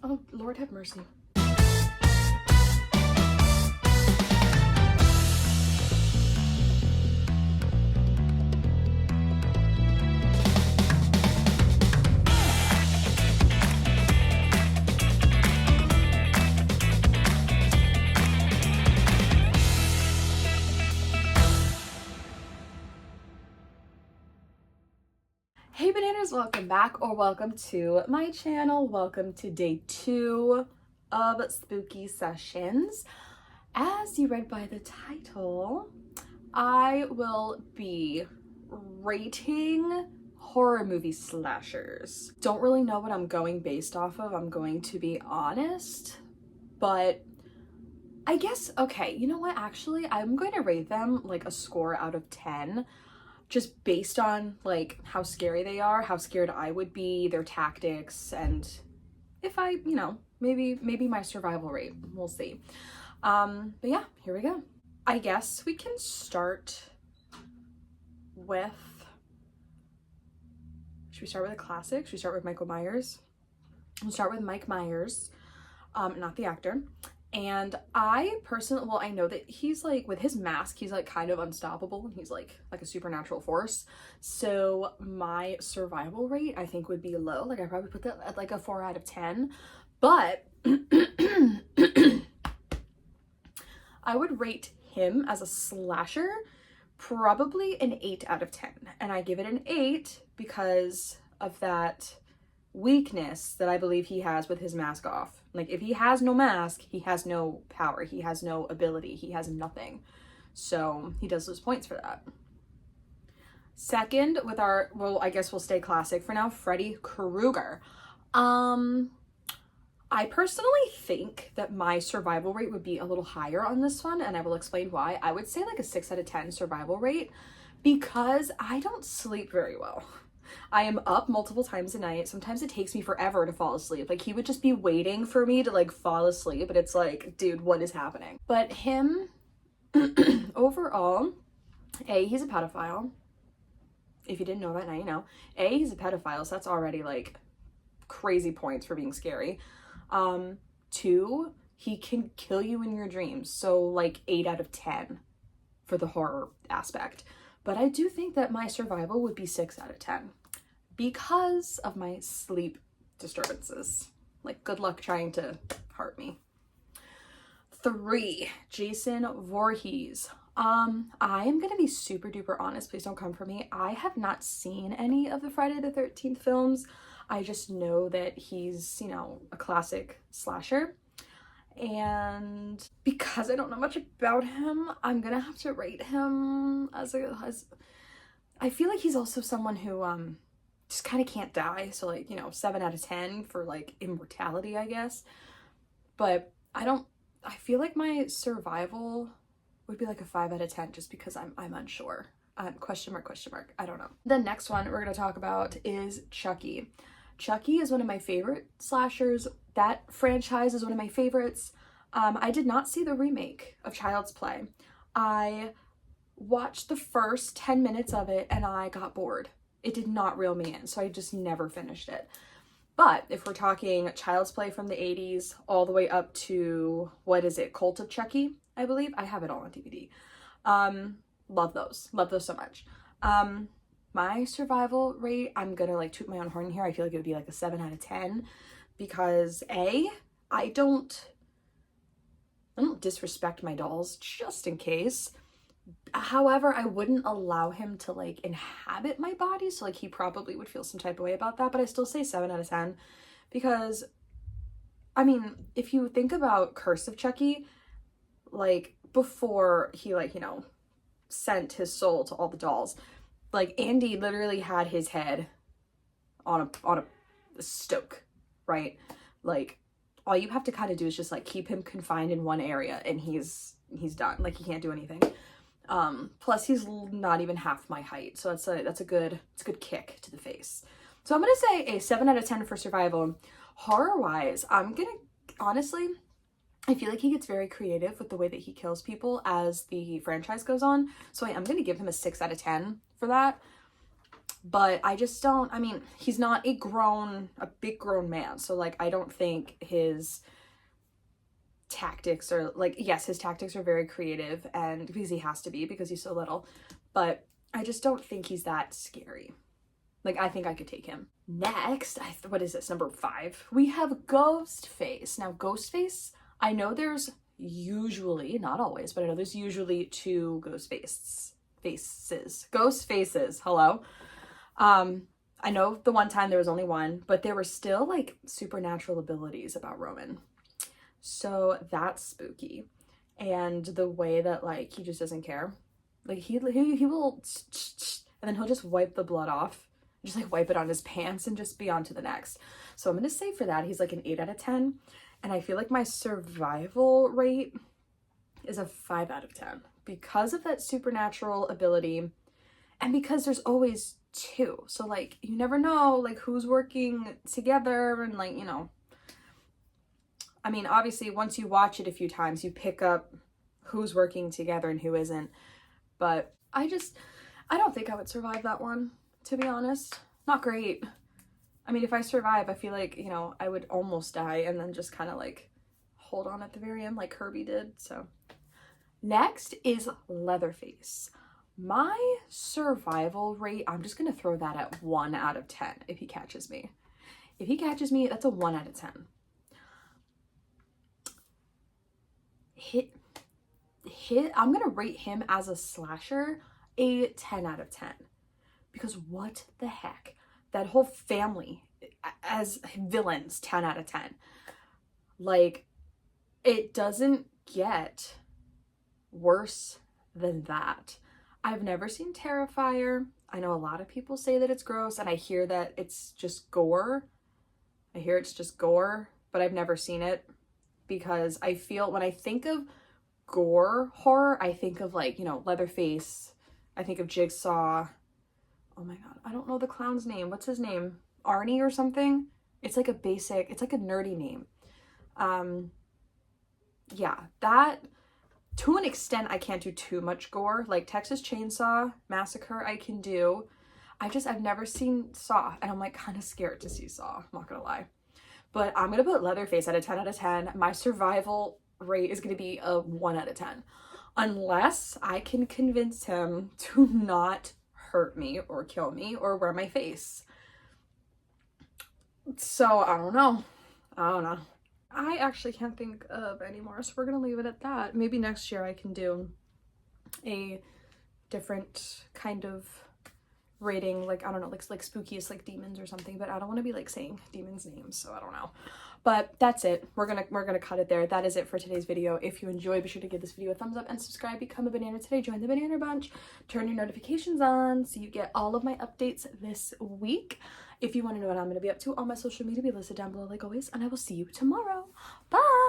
Oh, Lord have mercy. Hey bananas, welcome back or welcome to my channel. Welcome to day 2 of spooky sessions. As you read by the title, I will be rating horror movie slashers. Don't really know what I'm going based off of, I'm going to be honest, but I guess, okay, you know what, actually, I'm going to rate them like a score out of 10. Just based on like how scary they are, how scared I would be, their tactics, and if I, you know, maybe my survival rate, we'll see. But yeah, here we go. I guess we can start with, should we start with a classic? Should we start with Michael Myers? We'll start with Mike Myers, not the actor. And I personally, well, I know that he's like, with his mask, he's like kind of unstoppable. He's like a supernatural force. So my survival rate, I think, would be low. Like I probably put that at like a 4 out of 10. But I would rate him as a slasher probably an 8 out of 10. And I give it an 8 because of that weakness that I believe he has with his mask off. Like if he has no mask, he has no power, he has no ability, he has nothing. So he does lose points for that. Second, with our, well, I guess we'll stay classic for now, Freddy Krueger. I personally think that my survival rate would be a little higher on this one, and I will explain why. I would say like a 6 out of 10 survival rate because I don't sleep very well. I am up multiple times a night. Sometimes it takes me forever to fall asleep. Like he would just be waiting for me to like fall asleep, but it's like, dude, what is happening? But him, overall, A, he's a pedophile. If you didn't know that, now you know. A, he's a pedophile, so that's already like crazy points for being scary. 2, he can kill you in your dreams. So like 8 out of 10 for the horror aspect. But I do think that my survival would be 6 out of 10 because of my sleep disturbances. Like, good luck trying to hurt me. 3, Jason Voorhees. I am gonna be super duper honest, please don't come for me. I have not seen any of the Friday the 13th films. I just know that he's, you know, a classic slasher. And because I don't know much about him, I'm gonna have to rate him as I feel like he's also someone who just kind of can't die, so like, you know, 7 out of 10 for like immortality, I guess. But I feel like my survival would be like a 5 out of 10 just because I'm unsure. Question mark, I don't know. The next one we're gonna talk about is Chucky. Chucky is one of my favorite slashers. That franchise is one of my favorites. I did not see the remake of Child's Play. I watched the first 10 minutes of it and I got bored. It did not reel me in, so I just never finished it. But if we're talking Child's Play from the 80s all the way up to, what is it, Cult of Chucky, I believe. I have it all on DVD. Love those so much. My survival rate, I'm gonna like toot my own horn here, I feel like it would be like a 7 out of 10 because A, I don't disrespect my dolls just in case. However, I wouldn't allow him to like inhabit my body, so like he probably would feel some type of way about that, but I still say 7 out of 10 because, I mean, if you think about Curse of Chucky, like before he like, you know, sent his soul to all the dolls, like Andy literally had his head on a stoke, right? Like all you have to kind of do is just like keep him confined in one area and he's done. Like he can't do anything. Plus he's not even half my height, so it's a good kick to the face. So I'm gonna say a 7 out of 10 for survival. Horror wise, I'm gonna honestly, I feel like he gets very creative with the way that he kills people as the franchise goes on, so I am gonna give him a 6 out of 10 for that. But I just don't, I mean, he's not a big grown man. So like, I don't think his tactics are like, yes, his tactics are very creative, and because he has to be because he's so little, but I just don't think he's that scary. Like, I think I could take him. Next, what is this, number 5? We have Ghostface. Now, Ghostface, I know there's usually, not always, but I know there's usually 2 ghost faces, hello. I know the one time there was only one, but there were still like supernatural abilities about Roman. So that's spooky. And the way that like he just doesn't care. Like he will, and then he'll just wipe the blood off, just like wipe it on his pants and just be on to the next. So I'm gonna say for that, he's like an 8 out of 10. And I feel like my survival rate is a 5 out of 10 because of that supernatural ability, and because there's always 2. So like, you never know like who's working together, and like, you know, I mean, obviously once you watch it a few times, you pick up who's working together and who isn't. But I don't think I would survive that one, to be honest. Not great. I mean, if I survive, I feel like, you know, I would almost die and then just kind of like hold on at the very end like Kirby did. So next is Leatherface. My survival rate, I'm just going to throw that at 1 out of 10 if he catches me. If he catches me, that's a 1 out of 10. I'm going to rate him as a slasher a 10 out of 10. Because what the heck? That whole family as villains, 10 out of 10. Like, it doesn't get worse than that. I've never seen Terrifier. I know a lot of people say that it's gross, and I hear that it's just gore. I hear it's just gore, but I've never seen it, because I feel when I think of gore horror, I think of like, you know, Leatherface. I think of Jigsaw. Oh my god, I don't know the clown's name. What's his name? Arnie or something? It's like a nerdy name. Yeah, that, to an extent, I can't do too much gore. Like Texas Chainsaw Massacre, I can do. I've never seen Saw, and I'm like kind of scared to see Saw, I'm not gonna lie. But I'm gonna put Leatherface at a 10 out of 10. My survival rate is gonna be a 1 out of 10. Unless I can convince him to not hurt me or kill me or wear my face. So I don't know. I actually can't think of any more, so we're gonna leave it at that. Maybe next year I can do a different kind of rating, like I don't know, like spookiest, like demons or something, but I don't want to be like saying demons names, so I don't know. But that's it. We're gonna cut it there. That is it for today's video. If you enjoyed, be sure to give this video a thumbs up and subscribe. Become a banana today. Join the banana bunch. Turn your notifications on so you get all of my updates this week. If you want to know what I'm going to be up to on my social media, be listed down below like always, and I will see you tomorrow. Bye!